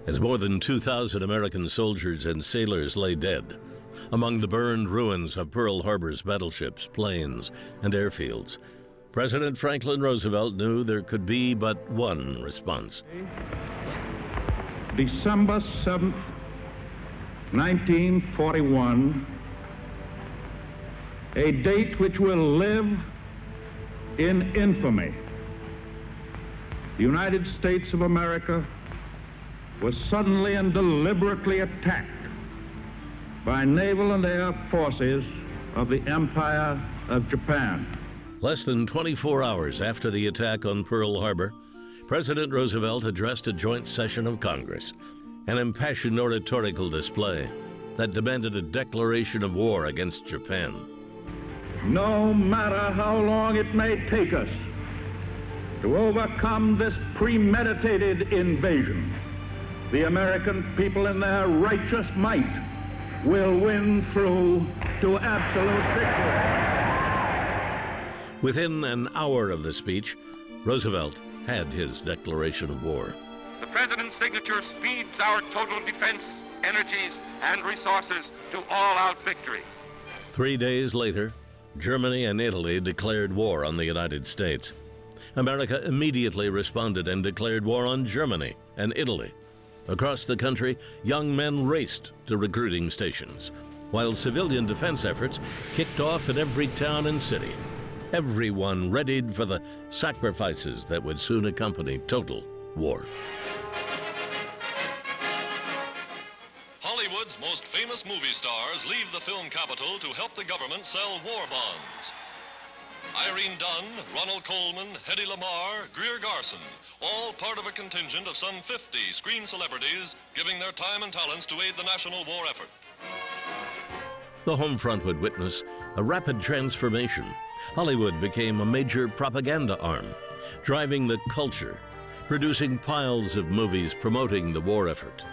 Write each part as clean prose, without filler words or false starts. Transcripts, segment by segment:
as more than 2,000 American soldiers and sailors lay dead among the burned ruins of Pearl Harbor's battleships, planes, and airfields. President Franklin Roosevelt knew there could be but one response. December 7th, 1941, a date which will live in infamy. The United States of America was suddenly and deliberately attacked by naval and air forces of the Empire of Japan. Less than 24 hours after the attack on Pearl Harbor, President Roosevelt addressed a joint session of Congress, an impassioned oratorical display that demanded a declaration of war against Japan. No matter how long it may take us to overcome this premeditated invasion, the American people in their righteous might will win through to absolute victory. Within an hour of the speech, Roosevelt had his declaration of war. The President's signature speeds our total defense, energies, and resources to all-out victory. 3 days later, Germany and Italy declared war on the United States. America immediately responded and declared war on Germany and Italy. Across the country, young men raced to recruiting stations, while civilian defense efforts kicked off in every town and city. Everyone readied for the sacrifices that would soon accompany total war. Hollywood's most famous movie stars leave the film capital to help the government sell war bonds. Irene Dunn, Ronald Colman, Hedy Lamarr, Greer Garson, all part of a contingent of some 50 screen celebrities giving their time and talents to aid the national war effort. The home front would witness a rapid transformation. Hollywood became a major propaganda arm, driving the culture, producing piles of movies promoting the war effort.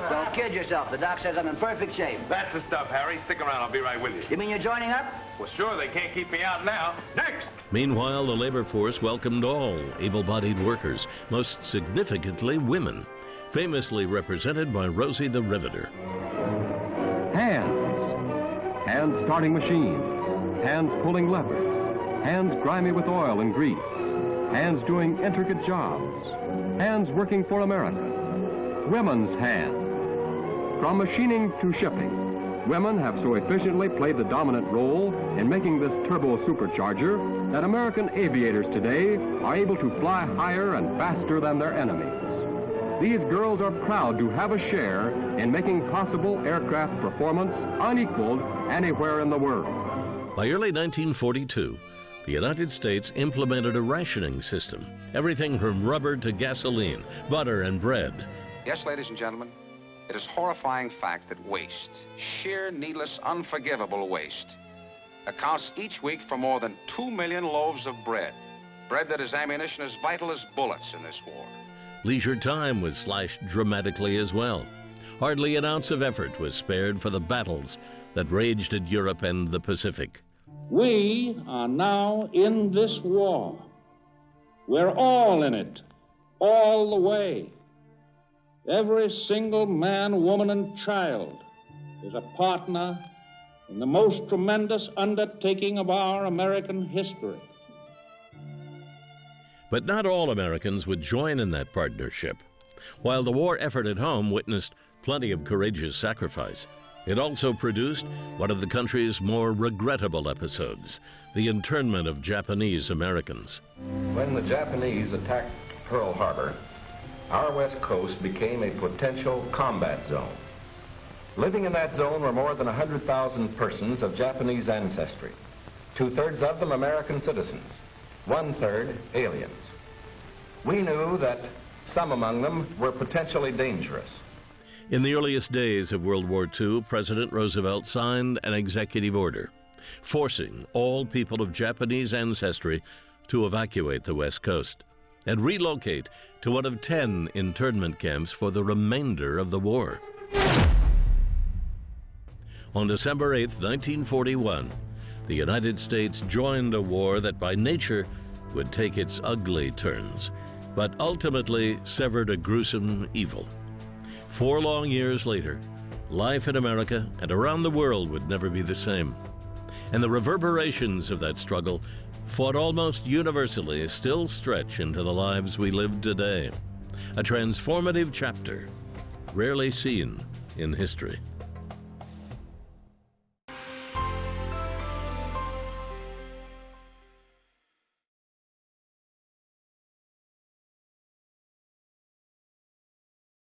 Don't kid yourself. The doc says I'm in perfect shape. That's the stuff, Harry. Stick around. I'll be right with you. You mean you're joining up? Well, sure. They can't keep me out now. Next! Meanwhile, the labor force welcomed all able-bodied workers, most significantly women, famously represented by Rosie the Riveter. Hands. Hands starting machines. Hands pulling levers. Hands grimy with oil and grease. Hands doing intricate jobs. Hands working for America. Women's hands. From machining to shipping, women have so efficiently played the dominant role in making this turbo supercharger that American aviators today are able to fly higher and faster than their enemies. These girls are proud to have a share in making possible aircraft performance unequaled anywhere in the world. By early 1942, the United States implemented a rationing system, everything from rubber to gasoline, butter and bread. Yes, ladies and gentlemen, it is a horrifying fact that waste, sheer, needless, unforgivable waste, accounts each week for more than 2 million loaves of bread. Bread that is ammunition as vital as bullets in this war. Leisure time was slashed dramatically as well. Hardly an ounce of effort was spared for the battles that raged in Europe and the Pacific. We are now in this war. We're all in it, all the way. Every single man, woman, and child is a partner in the most tremendous undertaking of our American history. But not all Americans would join in that partnership. While the war effort at home witnessed plenty of courageous sacrifice, it also produced one of the country's more regrettable episodes, the internment of Japanese Americans. When the Japanese attacked Pearl Harbor, our west coast became a potential combat zone. Living in that zone were more than 100,000 persons of Japanese ancestry, 2/3 of them American citizens, 1/3 aliens. We knew that some among them were potentially dangerous. In the earliest days of World War II, President Roosevelt signed an executive order forcing all people of Japanese ancestry to evacuate the West Coast and relocate to one of 10 internment camps for the remainder of the war. On December 8, 1941, the United States joined a war that by nature would take its ugly turns, but ultimately severed a gruesome evil. 4 long years later, life in America and around the world would never be the same. And the reverberations of that struggle, fought almost universally, still stretch into the lives we live today. A transformative chapter rarely seen in history.